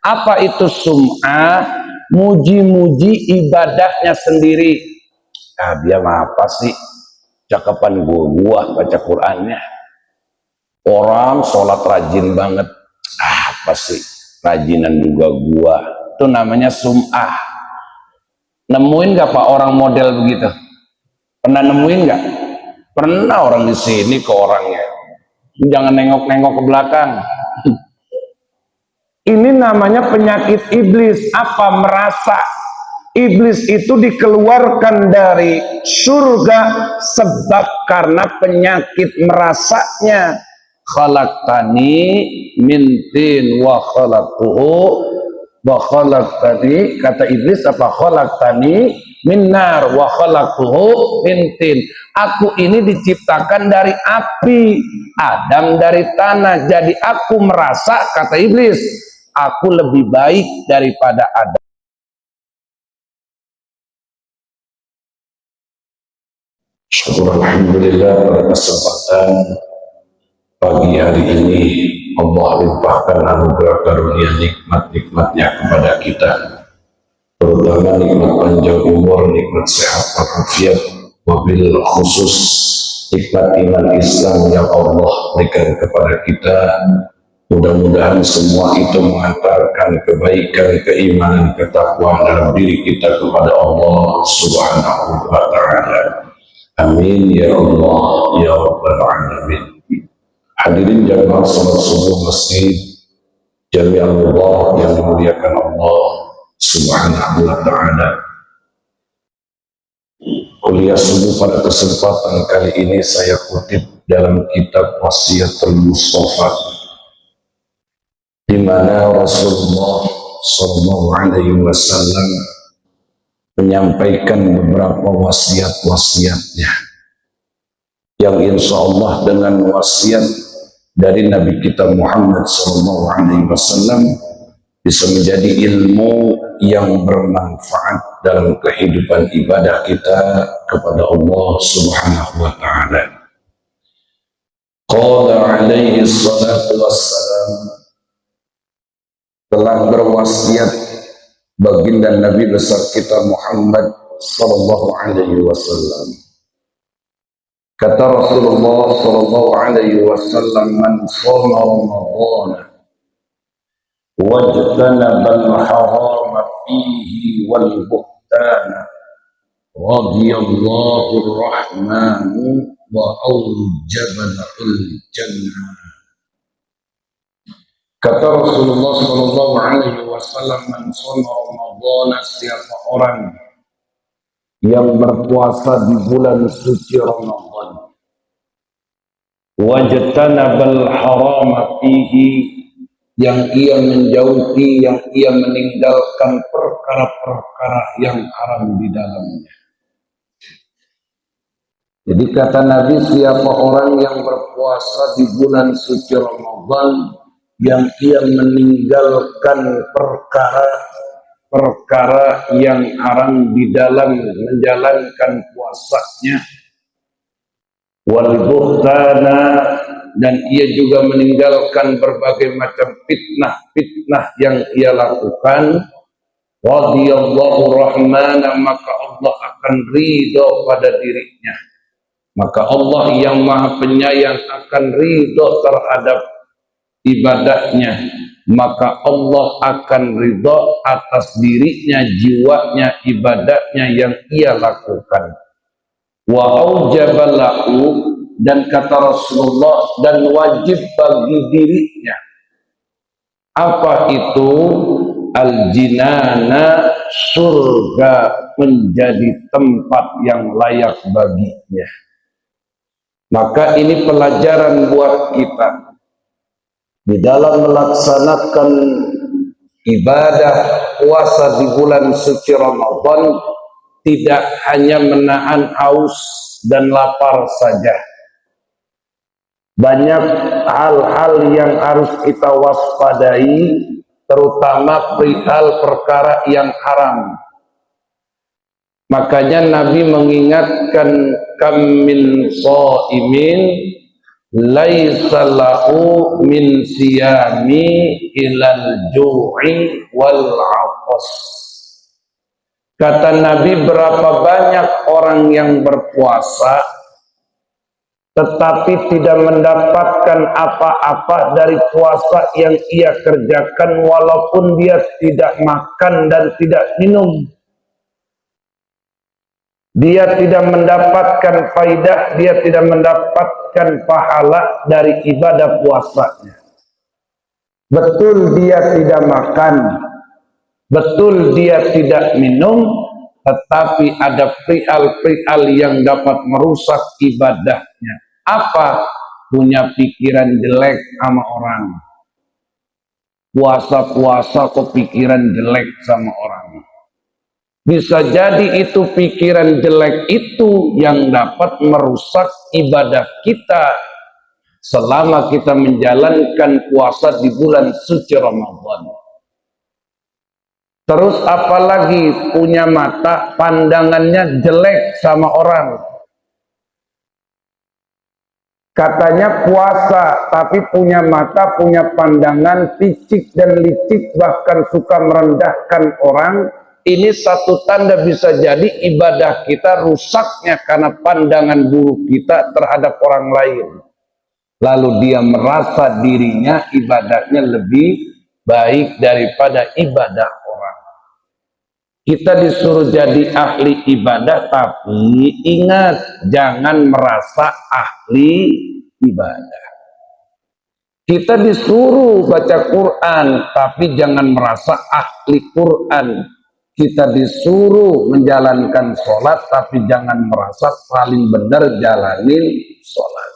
Apa itu sum'ah? Muji-muji ibadahnya sendiri. Dia mah apa sih? Cakapan gua baca Qur'annya. Orang sholat rajin banget. Apa sih? Rajinan juga gua. Itu namanya sum'ah. Nemuin gak Pak orang model begitu? Pernah nemuin gak? Pernah orang di sini ke orangnya. Jangan nengok-nengok ke belakang. Ini namanya penyakit iblis. Apa? Merasa. Iblis itu dikeluarkan dari surga sebab karena penyakit merasanya. Khalaqtani min tin wa khalaqtani, kata iblis apa? Khalaqtani min nar wa khalaqtuhu min tin. Aku ini diciptakan dari api, Adam dari tanah. Jadi aku merasa, kata iblis, aku lebih baik daripada Adam. Syukur alhamdulillah pada kesempatan pagi hari ini Allah limpahkan anugerah karunia nikmat-nikmatnya kepada kita, terutama nikmat panjang umur, nikmat sehat walafiat, wabil khusus nikmat iman Islam yang Allah berikan kepada kita. Mudah-mudahan semua itu mengantarkan kebaikan, keimanan, ketakwaan dalam diri kita kepada Allah Subhanahu wa Ta'ala. Amin ya Allah ya Rabbal Alamin. Hadirin jamaah salat subuh masjid Jami'ullah yang dimuliakan Allah Subhanahu wa Ta'ala. Kuliah subuh pada kesempatan kali ini saya kutip dalam kitab Wasiatul Mustafa, di mana Rasulullah Shallallahu Alaihi Wasallam menyampaikan beberapa wasiat-wasiatnya yang insya Allah dengan wasiat dari Nabi kita Muhammad Sallallahu Alaihi Wasallam bisa menjadi ilmu yang bermanfaat dalam kehidupan ibadah kita kepada Allah Subhanahu wa Ta'ala. Qala alaihi salatu wassalam, telah berwasiat baginda Nabi besar kita Muhammad Sallallahu Alaihi Wasallam. Kata Rasulullah Sallallahu Alaihi Wasallam, man shoma Ramadhan wajtanaba al-harama fihi wal buhtana radiyallahu ar-rahmanu wa awjaba lahul jannah. Kata Rasulullah Sallallahu Alaihi Wasallam, man shoma Ramadhan, siapa orang yang berpuasa di bulan suci Ramadan, wajtanabal harama fihi, yang ia menjauhi, yang ia meninggalkan perkara-perkara yang haram di dalamnya. Jadi kata Nabi, siapa orang yang berpuasa di bulan suci Ramadan, yang ia meninggalkan perkara yang haram di dalam menjalankan puasanya, wal buhtana, dan ia juga meninggalkan berbagai macam fitnah yang ia lakukan, radiyallahu rahmana, maka Allah akan ridho pada dirinya. Maka Allah yang maha penyayang akan ridho terhadap ibadahnya. Maka Allah akan ridho atas dirinya, jiwanya, ibadahnya yang ia lakukan. Wa aujabalahu, dan kata Rasulullah, dan wajib bagi dirinya. Apa itu? Al-jinana, surga menjadi tempat yang layak baginya. Maka ini pelajaran buat kita di dalam melaksanakan ibadah puasa di bulan suci Ramadan. Tidak hanya menahan haus dan lapar saja, banyak hal-hal yang harus kita waspadai, terutama perihal perkara yang haram. Makanya Nabi mengingatkan, kam min shaimin laisa lahu min siyami ilal ju'i wal 'atas. Kata Nabi, berapa banyak orang yang berpuasa tetapi tidak mendapatkan apa-apa dari puasa yang ia kerjakan, walaupun dia tidak makan dan tidak minum. Dia tidak mendapatkan faidah, dia tidak mendapatkan pahala dari ibadah puasanya. Betul dia tidak makan, betul dia tidak minum, tetapi ada perihal-perihal yang dapat merusak ibadahnya. Apa? Punya pikiran jelek sama orang. Puasa-puasa kok pikiran jelek sama orang. Bisa jadi itu pikiran jelek itu yang dapat merusak ibadah kita selama kita menjalankan puasa di bulan suci Ramadan. Terus apalagi punya mata pandangannya jelek sama orang. Katanya puasa tapi punya mata, punya pandangan picik dan licik, bahkan suka merendahkan orang. Ini satu tanda bisa jadi ibadah kita rusaknya karena pandangan buruk kita terhadap orang lain. Lalu dia merasa dirinya ibadahnya lebih baik daripada ibadah orang. Kita disuruh jadi ahli ibadah, tapi ingat, jangan merasa ahli ibadah. Kita disuruh baca Quran, tapi jangan merasa ahli Quran. Kita disuruh menjalankan sholat, tapi jangan merasa paling benar jalanin sholat.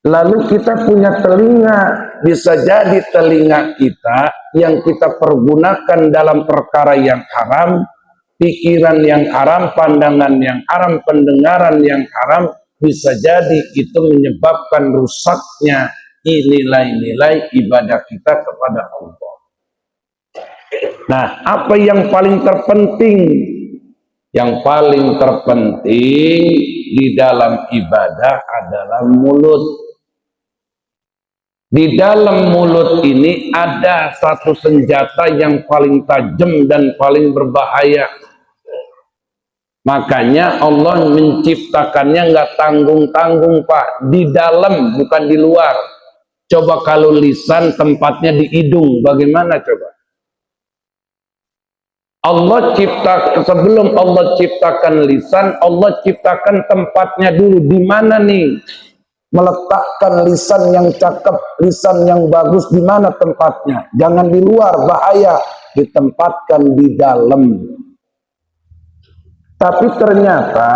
Lalu kita punya telinga, bisa jadi telinga kita yang kita pergunakan dalam perkara yang haram, pikiran yang haram, pandangan yang haram, pendengaran yang haram, bisa jadi itu menyebabkan rusaknya nilai-nilai ibadah kita kepada Allah. Nah, apa yang paling terpenting? Yang paling terpenting di dalam ibadah adalah mulut. Di dalam mulut ini ada satu senjata yang paling tajam dan paling berbahaya. Makanya Allah menciptakannya nggak tanggung-tanggung, Pak. Di dalam, bukan di luar. Coba kalau lisan tempatnya di hidung, bagaimana coba? Sebelum Allah ciptakan lisan, Allah ciptakan tempatnya dulu. Di mana nih meletakkan lisan yang cakep, lisan yang bagus, di mana tempatnya? Jangan di luar, bahaya. Ditempatkan di dalam. Tapi ternyata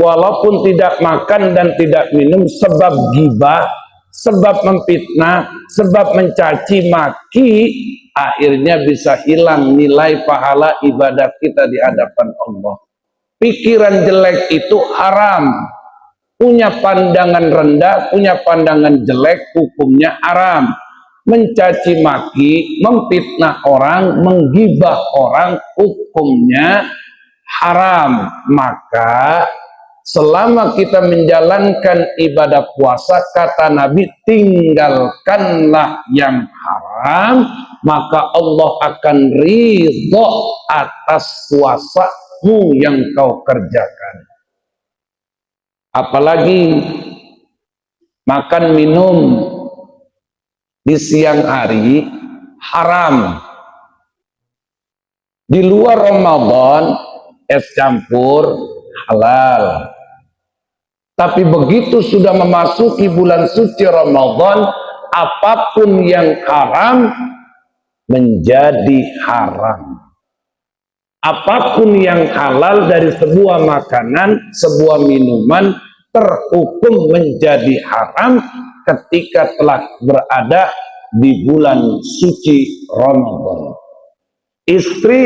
walaupun tidak makan dan tidak minum, sebab gibah, sebab memfitnah, sebab mencaci maki, akhirnya bisa hilang nilai pahala ibadah kita di hadapan Allah. Pikiran jelek itu haram. Punya pandangan rendah, punya pandangan jelek, hukumnya haram. Mencaci maki, memfitnah orang, menggibah orang, hukumnya haram. Maka selama kita menjalankan ibadah puasa, kata Nabi, tinggalkanlah yang haram, maka Allah akan ridho atas puasamu yang kau kerjakan. Apalagi makan minum di siang hari haram. Di luar Ramadan es campur halal. Tapi begitu sudah memasuki bulan suci Ramadan, apapun yang haram menjadi haram. Apapun yang halal dari sebuah makanan, sebuah minuman, terhukum menjadi haram ketika telah berada di bulan suci Ramadan. Istri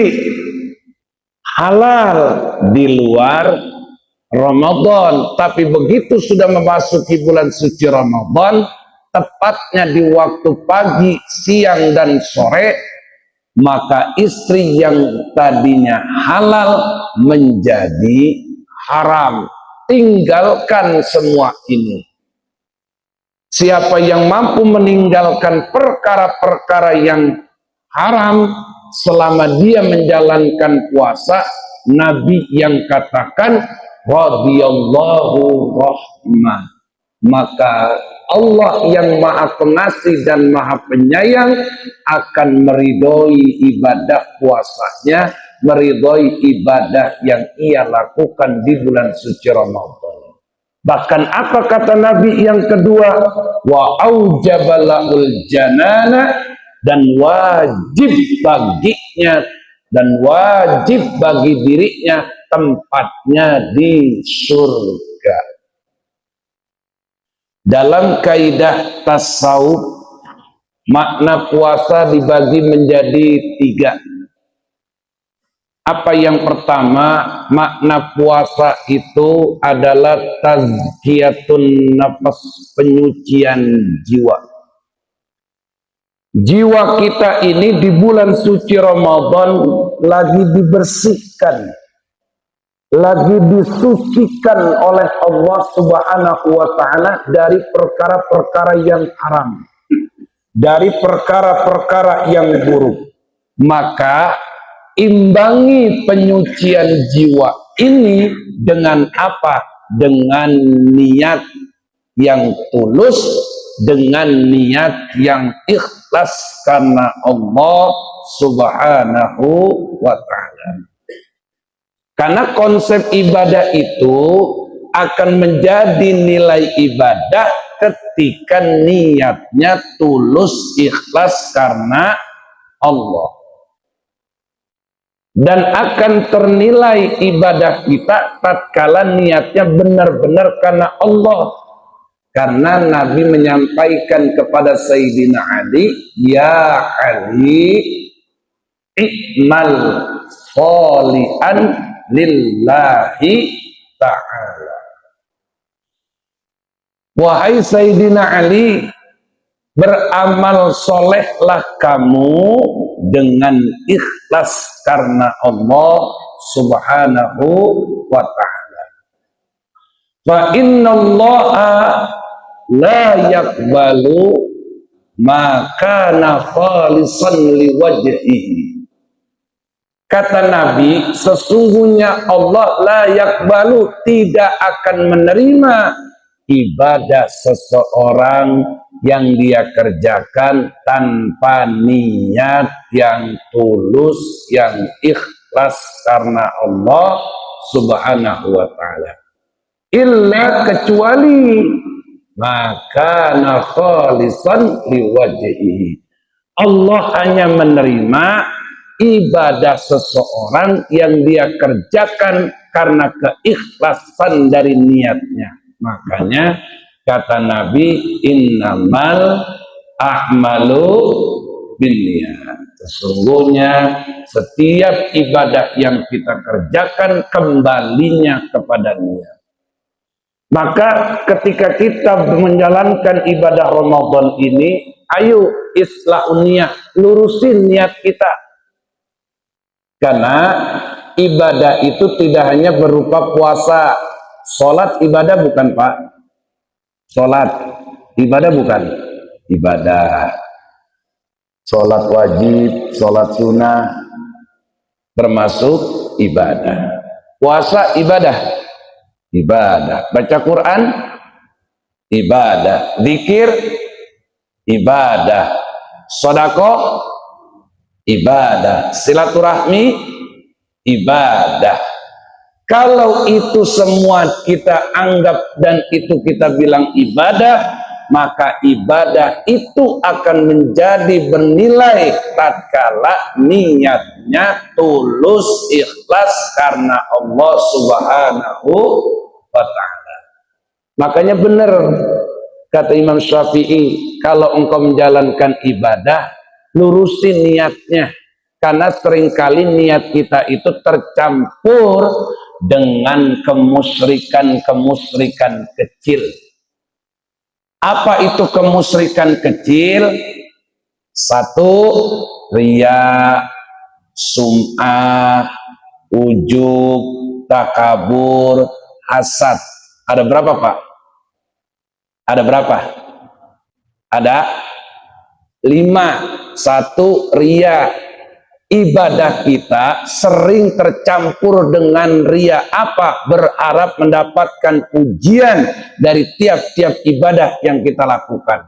halal di luar Ramadan, tapi begitu sudah memasuki bulan suci Ramadan, tepatnya di waktu pagi, siang, dan sore, maka istri yang tadinya halal menjadi haram. tinggalkan semua ini. Siapa yang mampu meninggalkan perkara-perkara yang haram selama dia menjalankan puasa, Nabi yang katakan radhiyallahu rahmah, maka Allah yang maha pengasih dan maha penyayang akan meridhoi ibadah puasanya, meridhoi ibadah yang ia lakukan di bulan suci Ramadan. Bahkan apa kata Nabi yang kedua? Wa aujabalul janana, dan wajib baginya dan wajib bagi dirinya tempatnya di surga. Dalam kaidah tasawuf, makna puasa dibagi menjadi 3. Apa yang pertama, makna puasa itu adalah tazkiyatun nafas, penyucian jiwa. Jiwa kita ini di bulan suci Ramadan lagi dibersihkan, lagi disucikan oleh Allah Subhanahu wa Ta'ala dari perkara-perkara yang haram, dari perkara-perkara yang buruk. Maka imbangi penyucian jiwa ini dengan apa? Dengan niat yang tulus, dengan niat yang ikhlas karena Allah Subhanahu wa Ta'ala. Karena konsep ibadah itu akan menjadi nilai ibadah ketika niatnya tulus, ikhlas karena Allah. Dan akan ternilai ibadah kita tatkala niatnya benar-benar karena Allah. Karena Nabi menyampaikan kepada Sayyidina Ali, ya Ali, i'mal sholihan lillahi ta'ala. Wahai Sayyidina Ali, beramal solehlah kamu dengan ikhlas karena Allah Subhanahu wa Ta'ala. Fa innallaha la yaqbalu ma kana khalisan liwajhihi. Kata Nabi, sesungguhnya Allah la yaqbalu, tidak akan menerima ibadah seseorang yang dia kerjakan tanpa niat yang tulus, yang ikhlas karena Allah Subhanahu wa Ta'ala. Illa, kecuali maka khalisan liwajhihi, Allah hanya menerima ibadah seseorang yang dia kerjakan karena keikhlasan dari niatnya. Makanya kata Nabi, innamal a'malu binniyat. Sesungguhnya setiap ibadah yang kita kerjakan kembalinya kepada niat. Maka ketika kita menjalankan ibadah Ramadan ini, ayo islahun niat, lurusin niat kita. Karena ibadah itu tidak hanya berupa puasa. Sholat ibadah bukan, Pak? Sholat ibadah bukan? Ibadah. Sholat wajib, sholat sunnah termasuk ibadah. Puasa ibadah. Ibadah. Baca Quran ibadah. Zikir ibadah. Sedekah ibadah. Silaturahmi ibadah. Kalau itu semua kita anggap dan itu kita bilang ibadah, maka ibadah itu akan menjadi bernilai tatkala niatnya tulus, ikhlas karena Allah Subhanahu wa Ta'ala. Makanya benar kata Imam Syafi'i, kalau engkau menjalankan ibadah, lurusin niatnya. Karena seringkali niat kita itu tercampur dengan kemusyrikan kecil. Apa itu kemusyrikan kecil? 1, riya, sum'ah, ujub, takabur, hasad. Ada berapa, Pak? Ada berapa? Ada 5. 1, ria. Ibadah kita sering tercampur dengan ria. Apa? Berharap mendapatkan pujian dari tiap-tiap ibadah yang kita lakukan.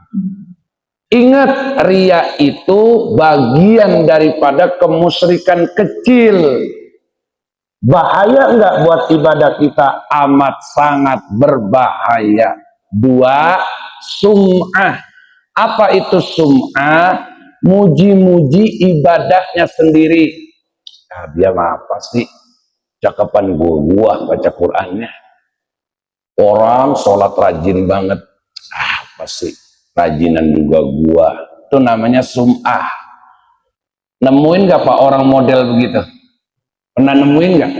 Ingat, ria itu bagian daripada kemusyrikan kecil. Bahaya enggak buat ibadah kita? Amat sangat berbahaya. 2, sum'ah. Apa itu sum'ah? Muji-muji ibadahnya sendiri. Nah, dia apa sih? Cakapan gua baca Qur'annya. Orang sholat rajin banget. Apa sih? Rajinan juga gua. Itu namanya sum'ah. Nemuin gak Pak orang model begitu? Pernah nemuin gak?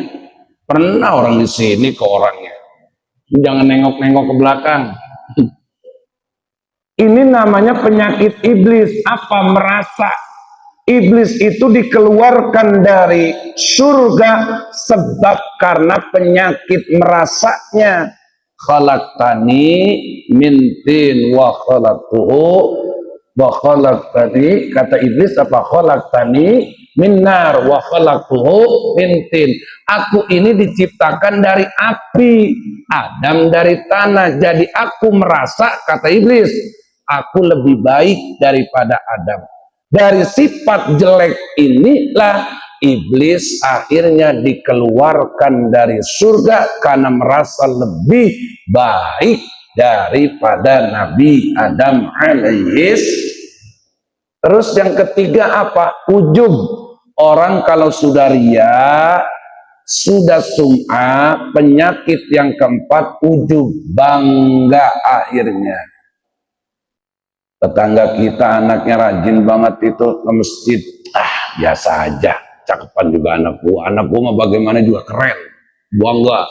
Pernah orang di sini ke orangnya. Jangan nengok-nengok ke belakang. Ini namanya penyakit iblis. Apa? Merasa. Iblis itu dikeluarkan dari surga sebab karena penyakit merasanya. Khalaqtani min tin wa khalaqtani, kata iblis apa? Khalaqtani min nar wa khalaqtuhu min tin. Aku ini diciptakan dari api, Adam dari tanah. Jadi aku merasa, kata iblis, aku lebih baik daripada Adam. Dari sifat jelek inilah iblis akhirnya dikeluarkan dari surga karena merasa lebih baik daripada Nabi Adam alaihis. Terus yang ketiga apa? Ujub. Orang kalau sudah ria, sudah sum'ah, penyakit yang keempat ujub, bangga akhirnya. Tetangga kita anaknya rajin banget itu ke masjid. Biasa aja, cakapan juga anakku mah bagaimana juga keren, bangga.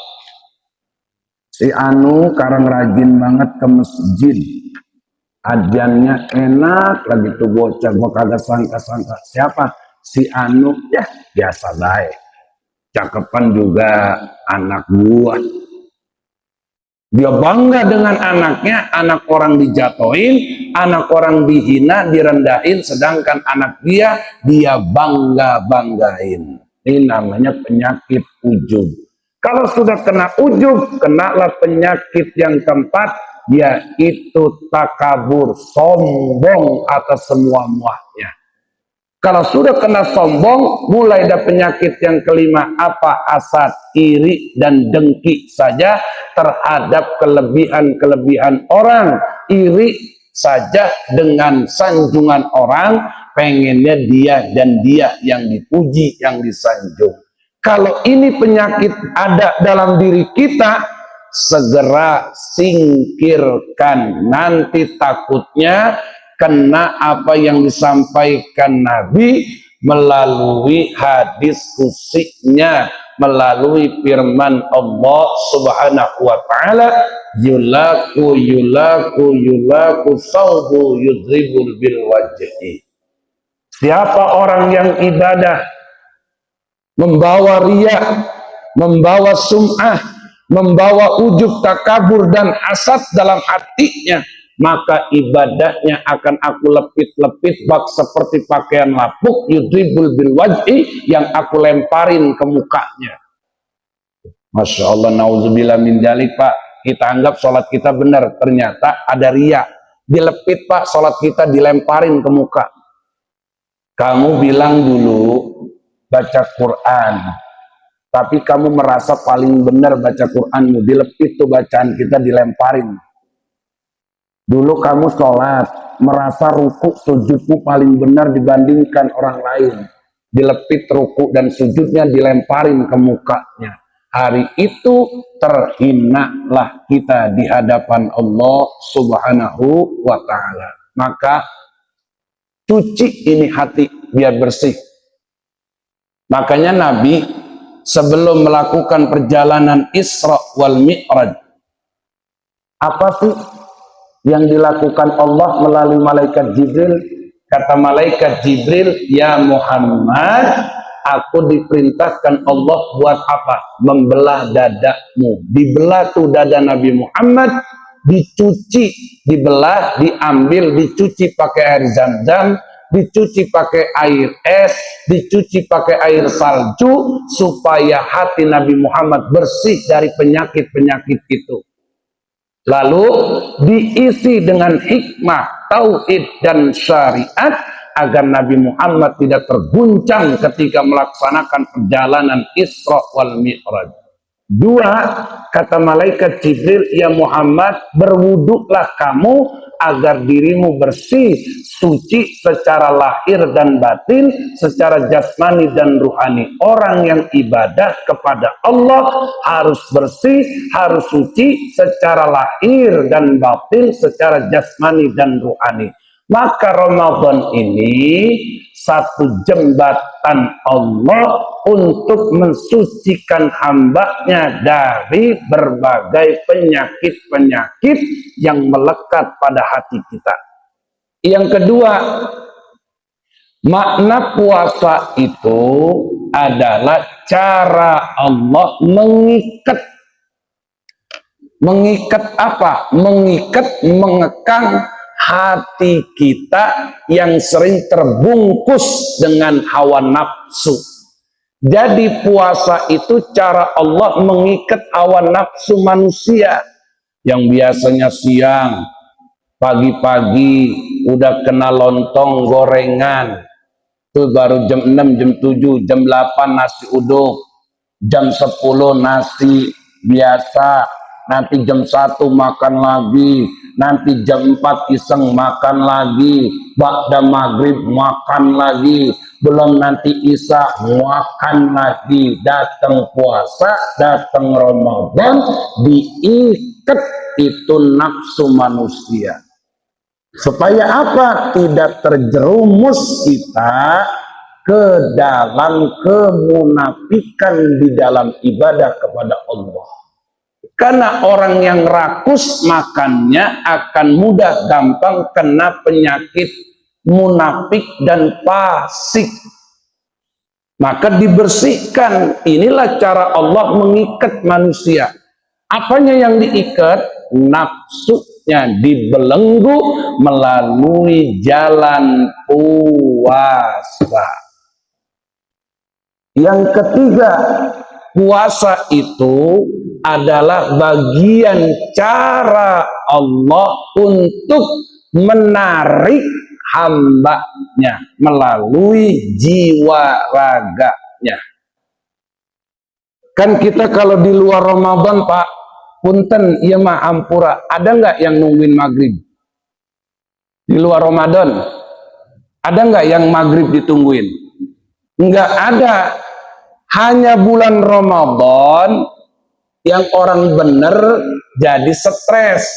Si Anu sekarang rajin banget ke masjid, ajannya enak lagi tuh bocah, gua kagak sangka-sangka. Siapa? Si Anu. Ya biasa baik, cakapan juga anak gua. Dia bangga dengan anaknya. Anak orang dijatoin, anak orang dihina, direndahin, sedangkan anak dia bangga-banggain. Ini namanya penyakit ujub. Kalau sudah kena ujub, kenalah penyakit yang keempat, yaitu takabur, sombong atas semua muahnya. Kalau sudah kena sombong, mulai ada penyakit yang kelima, apa? Hasad, iri, dan dengki saja terhadap kelebihan-kelebihan orang. Iri saja dengan sanjungan orang, pengennya dia dan dia yang dipuji, yang disanjung. Kalau ini penyakit ada dalam diri kita, segera singkirkan. Nanti takutnya kena apa yang disampaikan Nabi melalui hadis kusinya, melalui firman Allah Subhanahu wa taala, yulaku saubu yudribul bil wajhi. Siapa orang yang ibadah membawa riya, membawa sum'ah, membawa ujub, takabur, dan hasad dalam hatinya, maka ibadahnya akan aku lepit-lepit bak seperti pakaian lapuk, yudribul bil wajhi, yang aku lemparin ke mukanya. Masya Allah, nauzubillah min dzalik, Pak. Kita anggap sholat kita benar, ternyata ada riya. Dilepit, Pak, sholat kita dilemparin ke muka. Kamu bilang dulu baca Quran, tapi kamu merasa paling benar baca Quranmu, dilepit tuh bacaan kita, dilemparin. Dulu kamu sholat, merasa ruku sujudmu paling benar dibandingkan orang lain, dilepit ruku dan sujudnya, dilemparin ke mukanya. Hari itu terhinalah kita di hadapan Allah Subhanahu wa ta'ala. Maka cuci ini hati biar bersih. Makanya Nabi sebelum melakukan perjalanan Isra wal Mi'raj, apa sih yang dilakukan Allah melalui malaikat Jibril? Kata malaikat Jibril, ya Muhammad, aku diperintahkan Allah buat apa? Membelah dadamu. Dibelah tuh dada Nabi Muhammad, dicuci, dibelah, diambil, dicuci pakai air zam-zam, dicuci pakai air es, dicuci pakai air salju, supaya hati Nabi Muhammad bersih dari penyakit-penyakit itu. Lalu diisi dengan hikmah, tauhid dan syariat, agar Nabi Muhammad tidak terguncang ketika melaksanakan perjalanan Isra wal Mi'raj. Dua, kata malaikat Jibril, ya Muhammad, berwuduklah kamu agar dirimu bersih, suci secara lahir dan batin, secara jasmani dan ruhani. Orang yang ibadah kepada Allah harus bersih, harus suci secara lahir dan batin, secara jasmani dan ruhani. Maka Ramadan ini satu jembatan Allah untuk mensucikan hambanya dari berbagai penyakit-penyakit yang melekat pada hati kita. Yang kedua, makna puasa itu adalah cara Allah mengikat. Mengikat apa? Mengikat, mengekang hati kita yang sering terbungkus dengan hawa nafsu. Jadi puasa itu cara Allah mengikat hawa nafsu manusia yang biasanya siang, pagi-pagi udah kena lontong gorengan, itu baru jam 6, jam 7, jam 8 nasi uduk, jam 10 nasi biasa, nanti jam 1 makan lagi, nanti jam 4 iseng makan lagi, ba'da maghrib makan lagi, belum nanti isya makan lagi. Datang puasa, datang Ramadan, diikat itu nafsu manusia. Supaya apa? Tidak terjerumus kita ke dalam kemunafikan di dalam ibadah kepada Allah. Karena orang yang rakus makannya akan mudah gampang kena penyakit munafik dan fasik. Maka dibersihkan. Inilah cara Allah mengikat manusia. Apanya yang diikat? Nafsunya dibelenggu melalui jalan puasa. Yang ketiga, puasa itu adalah bagian cara Allah untuk menarik hambanya melalui jiwa raganya. Kan kita kalau di luar Ramadan, Pak, punten, iya mah ampura, ada nggak yang nungguin maghrib? Di luar Ramadan, ada nggak yang maghrib ditungguin? Nggak ada. Hanya bulan Ramadan yang orang bener jadi stres.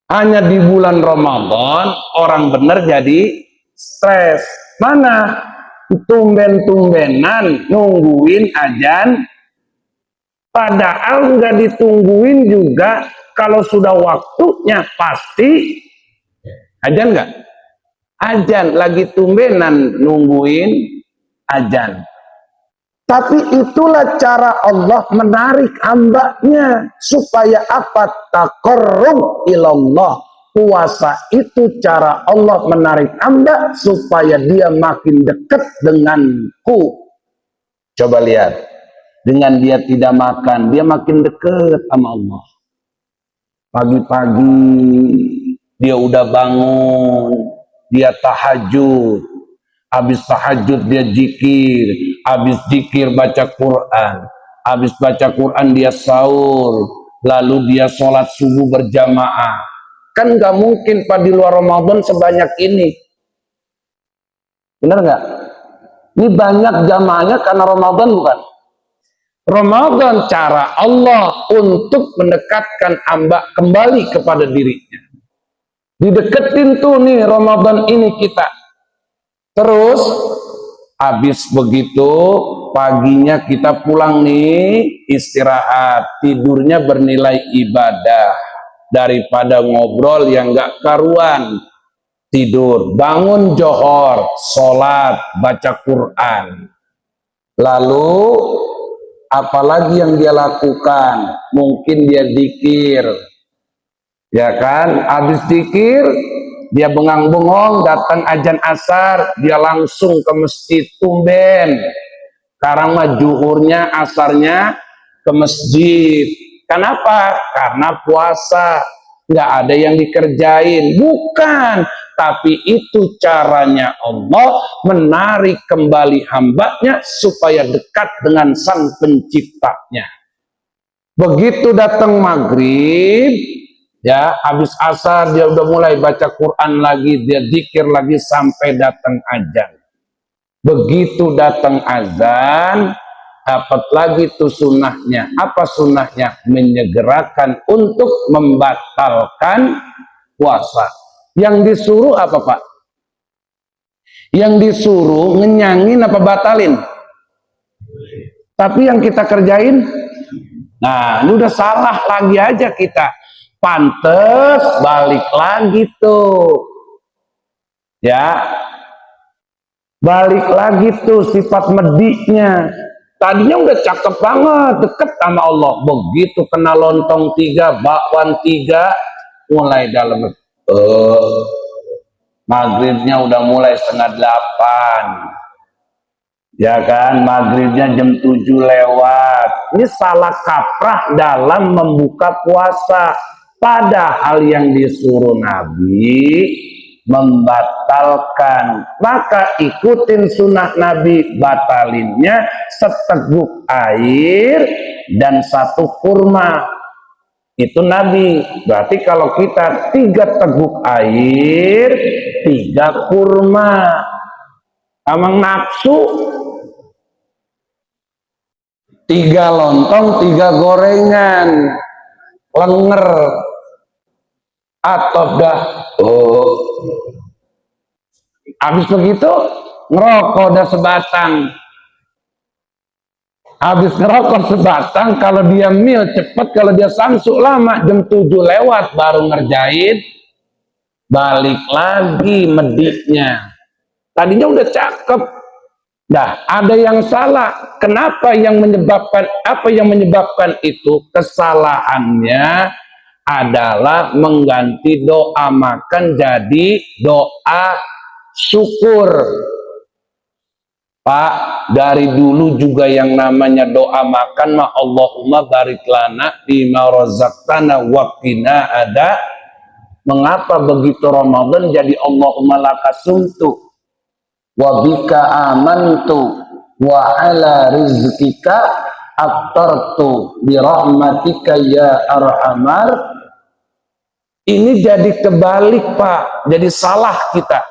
Hanya di bulan Ramadan orang bener jadi stres. Mana tumben-tumbenan nungguin azan, padahal nggak ditungguin juga. Kalau sudah waktunya pasti azan nggak? Azan, lagi tumbenan nungguin azan. Tapi itulah cara Allah menarik hambanya supaya apa? Taqarrub ilallah. Puasa itu cara Allah menarik hamba supaya dia makin dekat denganku. Coba lihat, dengan dia tidak makan, dia makin dekat sama Allah. Pagi-pagi dia udah bangun, dia tahajud. Habis tahajud dia zikir, habis zikir baca Quran, habis baca Quran dia sahur, lalu dia sholat subuh berjamaah. Kan nggak mungkin Pak di luar Ramadan sebanyak ini, benar nggak? Ini banyak jamaahnya karena Ramadan, bukan? Ramadan cara Allah untuk mendekatkan hamba kembali kepada dirinya. Dideketin tuh nih Ramadan ini kita. Terus habis begitu paginya kita pulang nih, istirahat, tidurnya bernilai ibadah daripada ngobrol yang gak karuan. tidur, bangun johor, sholat, baca Quran. Lalu apalagi yang dia lakukan? Mungkin dia zikir, ya kan? Habis zikir dia bengang-bengong, datang azan asar, dia langsung ke masjid, tumben. Sekarang mah juhurnya, asarnya ke masjid. Kenapa? Karena puasa, nggak ada yang dikerjain. Bukan, tapi itu caranya Allah menarik kembali hambanya supaya dekat dengan sang penciptanya. Begitu datang maghrib, ya habis asar dia udah mulai baca Quran lagi, dia zikir lagi sampai datang azan. Begitu datang azan, dapat lagi tuh sunnahnya. Apa sunnahnya? Menyegerakan untuk membatalkan puasa. Yang disuruh apa, Pak? Yang disuruh ngenyangin apa batalin? Tapi yang kita kerjain, nah ini udah salah lagi aja kita. Pantes balik lagi tuh. Ya, balik lagi tuh sifat mediknya. Tadinya udah cakep banget, deket sama Allah. Begitu kena lontong 3, bakwan 3, mulai dalam. Maghribnya udah mulai 7:30. Ya kan, maghribnya jam 7 lewat. Ini salah kaprah dalam membuka puasa. Padahal yang disuruh Nabi membatalkan. Maka ikutin sunnah Nabi, batalinnya seteguk air dan 1 kurma. Itu Nabi. Berarti kalau kita 3 teguk air, 3 kurma. Emang nafsu 3 lontong, 3 gorengan, lenger, atau dah habis begitu ngerokok dah sebatang. Habis ngerokok sebatang, kalau dia mil cepet, kalau dia samsu lama, jam 7 lewat baru ngerjain, balik lagi mediknya. Tadinya udah cakep. Nah, ada yang salah. Kenapa yang menyebabkan, apa yang menyebabkan itu? Kesalahannya adalah mengganti doa makan jadi doa syukur. Pak, dari dulu juga yang namanya doa makan mah Allahumma barik lana bima razaqtana wa qina ada. Mengapa begitu Ramadan jadi Allahumma lakasumtu wa bika amantu wa ala rizkika aftartu bi rahmatika ya arhamar. Ini jadi kebalik, Pak. Jadi salah kita.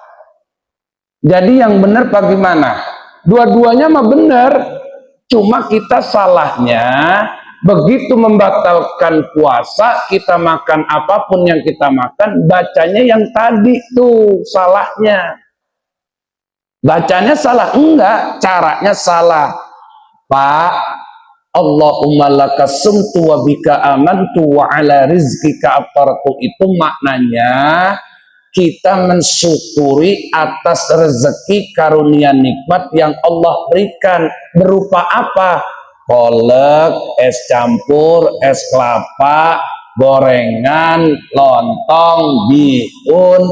Jadi yang benar bagaimana? Dua-duanya mah benar. Cuma kita salahnya begitu membatalkan puasa, kita makan apapun yang kita makan, bacanya yang tadi tuh salahnya. Bacanya salah? Enggak, caranya salah. Pak, Allahumma lakasumtu wa bika amantu wa ala rizkika atartu, itu maknanya kita mensyukuri atas rezeki karunia nikmat yang Allah berikan. Berupa apa? Kolak, es campur, es kelapa, gorengan, lontong, bihun,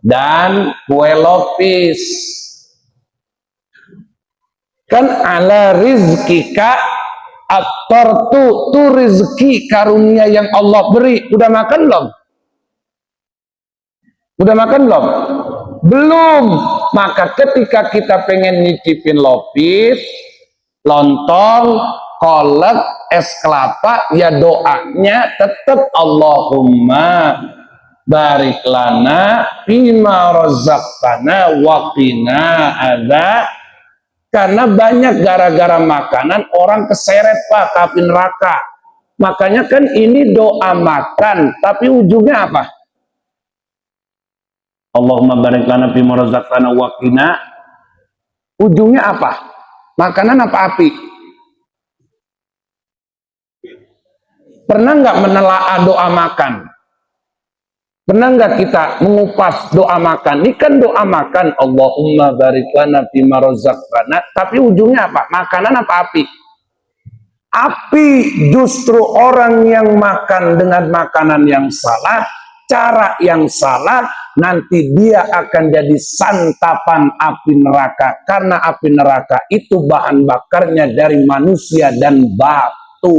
dan kue lopis. Kan ala rizkika atartu, tu rezeki karunia yang Allah beri. Udah makan belum? Udah makan belum? Belum. Maka ketika kita pengen nyicipin lopis, lontong, kolak, es kelapa, ya doanya tetap Allahumma barik lana bima razaqtana wa qina adza. Karena banyak gara-gara makanan orang keseret, Pak, ke neraka. Makanya kan ini doa makan, tapi ujungnya apa? Allahumma barik lana bima razaqtana wa qina. Ujungnya apa? Makanan apa api? Pernah nggak menelaah doa makan? Pernah nggak kita mengupas doa makan? Ini kan doa makan, Allahumma barik lana fima razaqtana, tapi ujungnya apa? Makanan apa api? Api. Justru orang yang makan dengan makanan yang salah, cara yang salah, nanti dia akan jadi santapan api neraka. Karena api neraka itu bahan bakarnya dari manusia dan batu.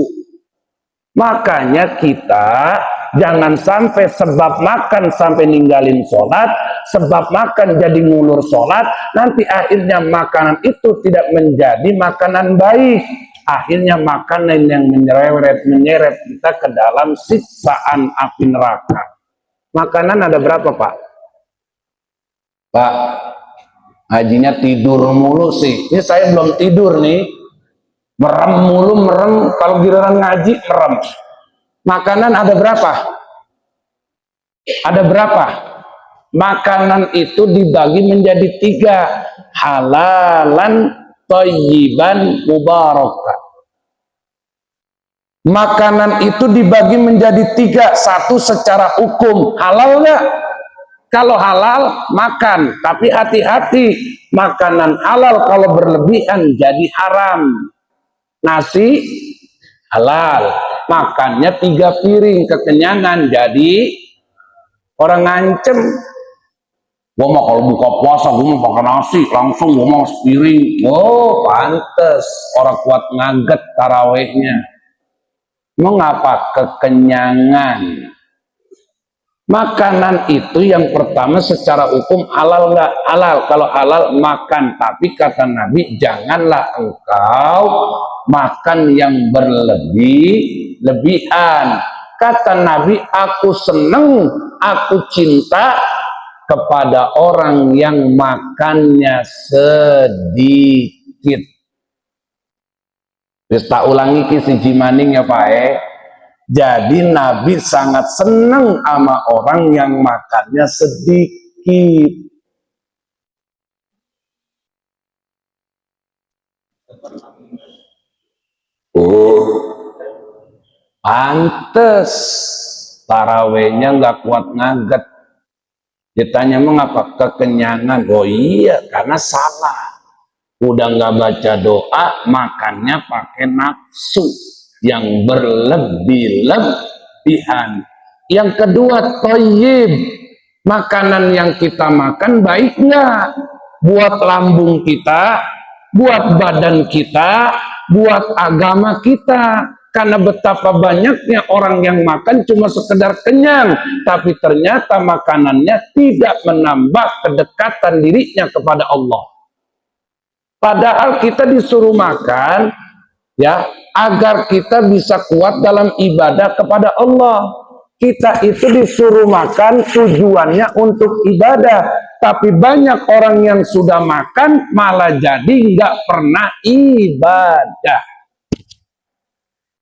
Makanya kita jangan sampai sebab makan sampai ninggalin sholat, sebab makan jadi ngulur sholat, nanti akhirnya makanan itu tidak menjadi makanan baik. Akhirnya makanan yang menyeret kita ke dalam siksaan api neraka. Makanan ada berapa, Pak? Pak, hajinya tidur mulu sih. Ini saya belum tidur nih. Merem mulu, merem. Kalau giliran ngaji, merem. Makanan ada berapa? Ada berapa? Makanan itu dibagi menjadi 3. Halalan, thayyiban, mubarakah. Makanan itu dibagi menjadi 3. 1 secara hukum. Halal nggak? Kalau halal, makan. Tapi hati-hati. Makanan halal kalau berlebihan jadi haram. Nasi halal, makannya 3 piring, kekenyangan, jadi orang ngancem. Gua mau kalau buka puasa gua mau pakai nasi langsung, gua mau sepiring. Oh pantes orang kuat ngaget tarawehnya. Mengapa? Kekenyangan. Makanan itu yang pertama secara hukum halal nggak? Halal. Kalau halal makan, tapi kata Nabi janganlah engkau makan yang berlebihan. Kata Nabi, aku seneng, aku cinta kepada orang yang makannya sedikit. Terus tak ulangi kisi jimaning ya Pak. Jadi Nabi sangat senang sama orang yang makannya sedikit. Oh, pantes tarawehnya nggak kuat ngaget. Ditanya mengapa? Kekenyangan. Oh iya, karena salah. Udah nggak baca doa, makannya pakai nafsu yang berlebih-lebihan. Yang kedua, thayyib. Makanan yang kita makan baik nggak? Buat lambung kita, buat badan kita, buat agama kita. Karena betapa banyaknya orang yang makan cuma sekedar kenyang, tapi ternyata makanannya tidak menambah kedekatan dirinya kepada Allah. Padahal kita disuruh makan ya agar kita bisa kuat dalam ibadah kepada Allah. Kita itu disuruh makan tujuannya untuk ibadah, tapi banyak orang yang sudah makan malah jadi nggak pernah ibadah.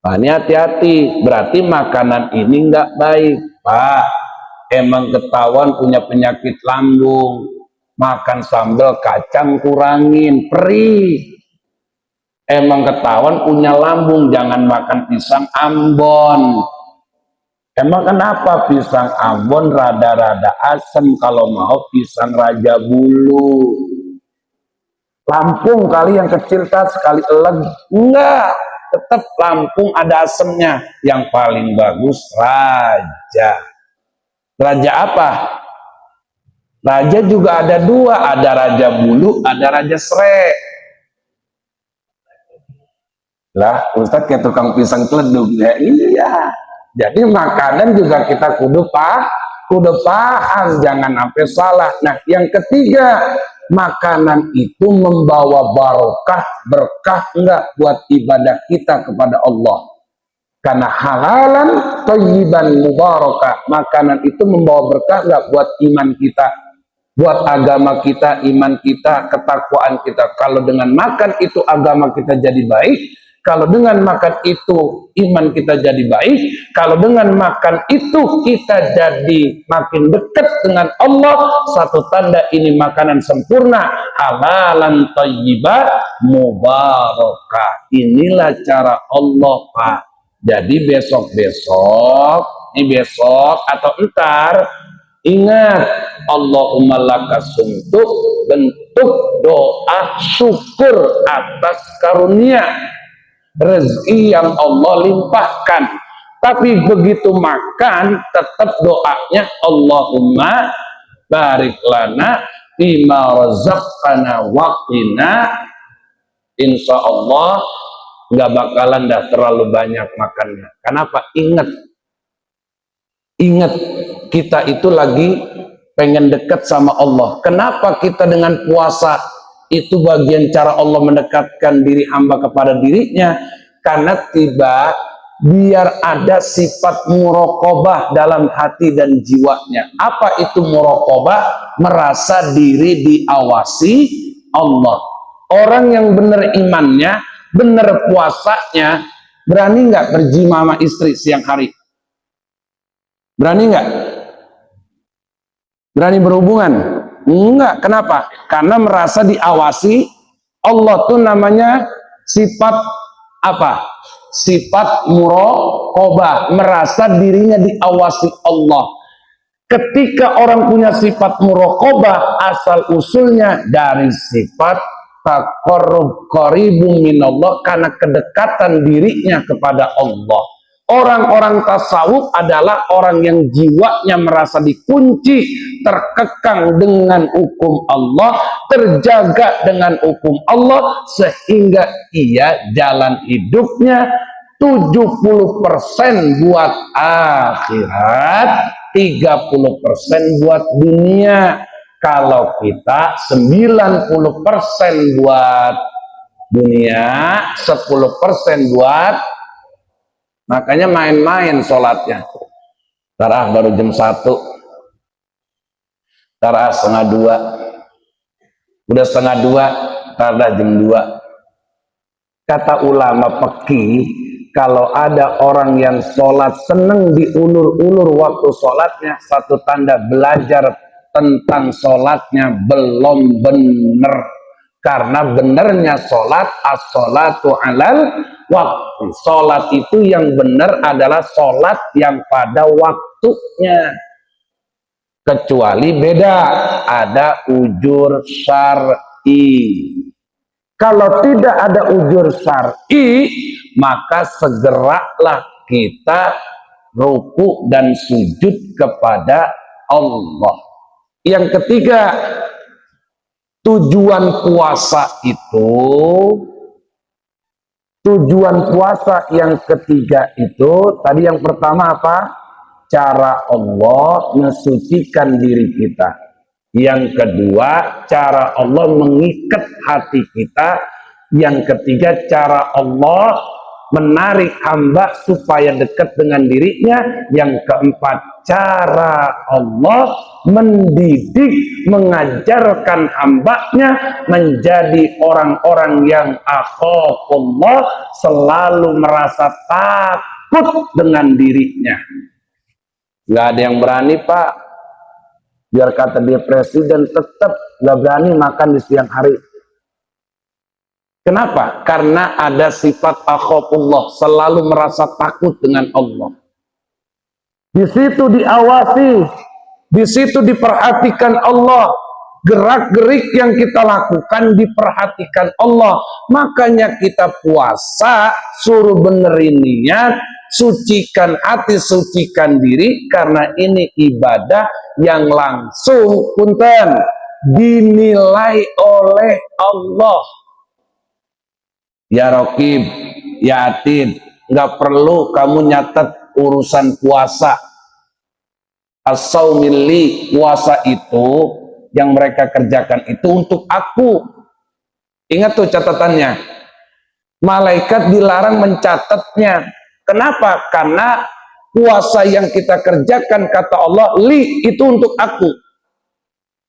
Nah, ini hati-hati, berarti makanan ini nggak baik, Pak. Emang ketahuan punya penyakit lambung, makan sambal kacang kurangin, perih. Emang ketahuan punya lambung, jangan makan pisang Ambon. Emang kenapa pisang Ambon rada-rada asam, kalau mau pisang Raja Bulu. Lampung kali yang kecil tas sekali eleg, enggak. Tetap Lampung ada asemnya. Yang paling bagus Raja. Raja apa? Raja juga ada 2, ada Raja Bulu, ada Raja Srek. Lah, Ustadz kayak tukang pisang celeduk ya. Iya. Jadi makanan juga kita kudu paham, jangan sampai salah. Nah, yang ketiga, makanan itu membawa barokah, berkah enggak buat ibadah kita kepada Allah. Karena halalan thayyiban mubarakah, makanan itu membawa berkah enggak buat iman kita, buat agama kita, iman kita, ketakwaan kita. Kalau dengan makan itu agama kita jadi baik, kalau dengan makan itu iman kita jadi baik, kalau dengan makan itu kita jadi makin dekat dengan Allah. Satu tanda ini makanan sempurna, halalan thayyibah mubarakah. Inilah cara Allah, Pak. Jadi besok atau entar Ingat, Allahumma laka sumtu, bentuk doa syukur atas karunia rezeki yang Allah limpahkan. Tapi begitu makan tetap doanya Allahumma barik lana bima razaqtana waqina. Insya Allah nggak bakalan dah terlalu banyak makannya. Kenapa? Ingat kita itu lagi pengen dekat sama Allah. Kenapa kita dengan puasa itu bagian cara Allah mendekatkan diri hamba kepada dirinya? Karena biar ada sifat muraqabah dalam hati dan jiwanya. Apa itu muraqabah? Merasa diri diawasi Allah. Orang yang benar imannya, benar puasanya, berani nggak berjima sama istri siang hari? Berani nggak? Berani berhubungan? Enggak. Kenapa? Karena merasa diawasi Allah. Tuh namanya sifat apa? Sifat muraqabah, merasa dirinya diawasi Allah. Ketika orang punya sifat muraqabah, asal usulnya dari sifat taqarrub qaribun minallah, karena kedekatan dirinya kepada Allah. Orang-orang tasawuf adalah orang yang jiwanya merasa dikunci, terkekang dengan hukum Allah, terjaga dengan hukum Allah, sehingga ia jalan hidupnya 70% buat akhirat, 30% buat dunia. Kalau kita 90% buat dunia, 10% buat, makanya main-main sholatnya. Tarah baru jam 1, tarah setengah 2, udah setengah 2, tarah jam 2. Kata ulama fikih, kalau ada orang yang sholat seneng diulur-ulur waktu sholatnya, satu tanda belajar tentang sholatnya belum benar. Karena benernya sholat, as-sholatu alal waktu. Sholat itu yang benar adalah sholat yang pada waktunya. Kecuali beda, ada ujur syar'i. Kalau tidak ada ujur syar'i, maka segeralah kita ruku dan sujud kepada Allah. Yang ketiga, tujuan puasa yang ketiga itu, tadi yang pertama apa? Cara Allah mensucikan diri kita. Yang kedua, cara Allah mengikat hati kita. Yang ketiga, cara Allah menarik hamba supaya dekat dengan dirinya. Yang keempat, cara Allah mendidik, mengajarkan hambanya menjadi orang-orang yang akhafullah, selalu merasa takut dengan dirinya. Nggak ada yang berani, Pak. Biar kata dia presiden, tetap nggak berani makan di siang hari. Kenapa? Karena ada sifat akhafullah, selalu merasa takut dengan Allah. Di situ diawasi, di situ diperhatikan Allah, gerak-gerik yang kita lakukan diperhatikan Allah. Makanya kita puasa, suruh benerin niat, sucikan hati, sucikan diri, karena ini ibadah yang langsung punten dinilai oleh Allah. Ya Raqib, ya Atid, nggak perlu kamu nyatet urusan puasa. As-saumili, puasa itu yang mereka kerjakan itu untuk aku. Ingat tuh catatannya. Malaikat dilarang mencatatnya. Kenapa? Karena puasa yang kita kerjakan, kata Allah, li, itu untuk aku.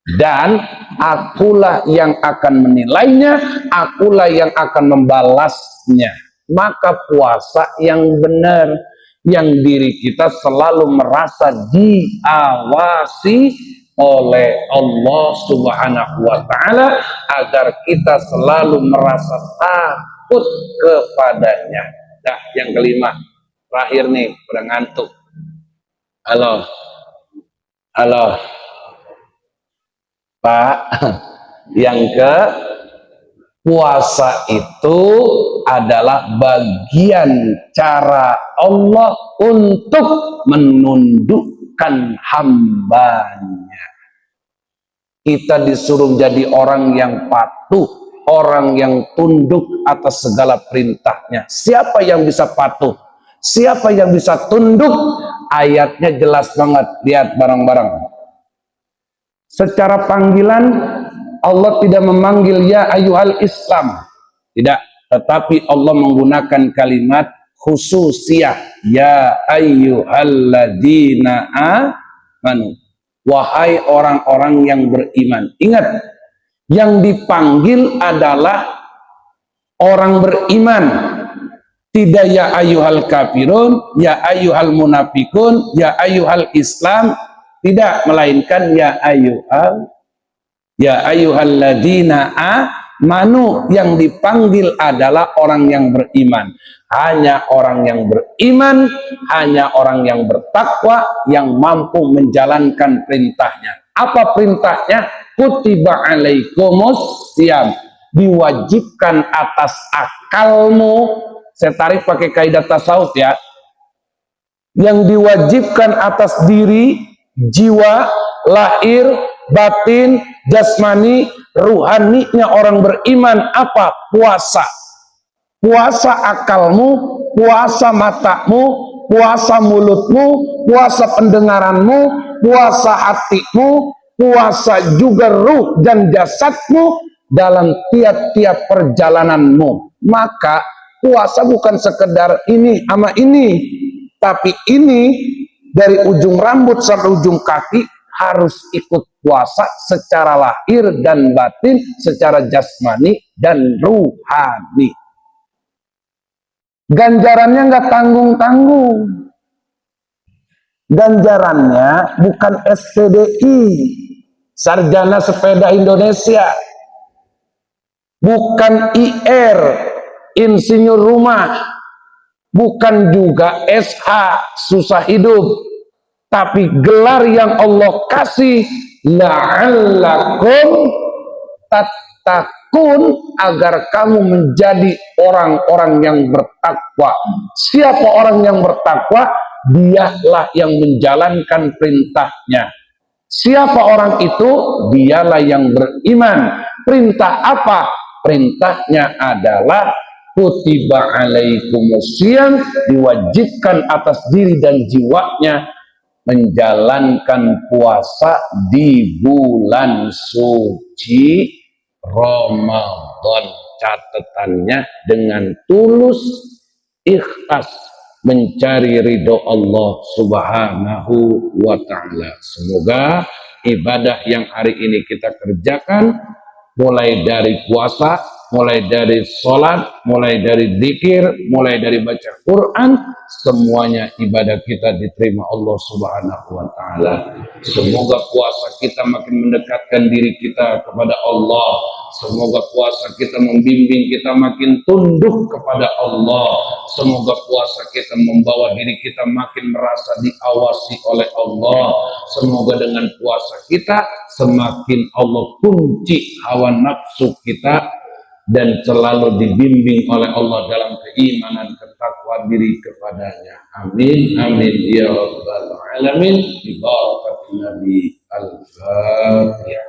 Dan akulah yang akan menilainya, akulah yang akan membalasnya. Maka puasa yang benar, yang diri kita selalu merasa diawasi oleh Allah Subhanahu wa Ta'ala, agar kita selalu merasa takut kepadanya. Nah, yang kelima, terakhir nih, udah ngantuk. Halo, Halo, Pak. Yang ke puasa itu adalah bagian cara Allah untuk menundukkan hambanya. Kita disuruh jadi orang yang patuh, orang yang tunduk atas segala perintahnya. Siapa yang bisa patuh? Siapa yang bisa tunduk? Ayatnya jelas banget. Lihat bareng-bareng. Secara panggilan Allah tidak memanggil ya ayyuhal Islam. Tidak. Tetapi Allah menggunakan kalimat khususiyah. Ya ayyuhalladzina amanu. Wahai orang-orang yang beriman. Ingat, yang dipanggil adalah orang beriman. Tidak ya ayyuhal kafirun, ya ayyuhal munafikun, ya ayyuhal Islam. Tidak, melainkan ya ayyuhalladzina amanu. Yang dipanggil adalah orang yang beriman. Hanya orang yang beriman, hanya orang yang bertakwa yang mampu menjalankan perintahnya. Apa perintahnya? Kutiba alaikumus siyam. Diwajibkan atas akalmu. Saya tarik pakai kaidah tasawuf ya. Yang diwajibkan atas diri, jiwa, lahir, batin, jasmani, ruhaninya orang beriman apa? Puasa. Puasa akalmu, puasa matamu, puasa mulutmu, puasa pendengaranmu, puasa hatimu, puasa juga ruh dan jasadmu dalam tiap-tiap perjalananmu. Maka puasa bukan sekedar ini sama ini, tapi ini dari ujung rambut sampai ujung kaki harus ikut puasa secara lahir dan batin, secara jasmani dan ruhani. Ganjarannya nggak tanggung-tanggung. Ganjarannya bukan SPDI, Sarjana Sepeda Indonesia, bukan IR, Insinyur Rumah, bukan juga SH, susah hidup, tapi gelar yang Allah kasih la'allakum tattaqun, agar kamu menjadi orang-orang yang bertakwa. Siapa orang yang bertakwa? Dialah yang menjalankan perintahnya. Siapa orang itu? Dialah yang beriman. Perintah apa? Perintahnya adalah kutiba alaikumusiyam, diwajibkan atas diri dan jiwanya menjalankan puasa di bulan suci Ramadan. Catatannya dengan tulus, ikhlas, mencari ridho Allah Subhanahu wa ta'ala. Semoga ibadah yang hari ini kita kerjakan, mulai dari puasa, mulai dari sholat, mulai dari zikir, mulai dari baca Quran, semuanya ibadah kita diterima Allah Subhanahu wa ta'ala. Semoga puasa kita makin mendekatkan diri kita kepada Allah. Semoga puasa kita membimbing kita makin tunduk kepada Allah. Semoga puasa kita membawa diri kita makin merasa diawasi oleh Allah. Semoga dengan puasa kita semakin Allah kunci hawa nafsu kita dan selalu dibimbing oleh Allah dalam keimanan, ketakwaan diri kepadanya. Amin, amin, ya rabbal alamin. Bi barakatin Nabi. Al-Fatihah.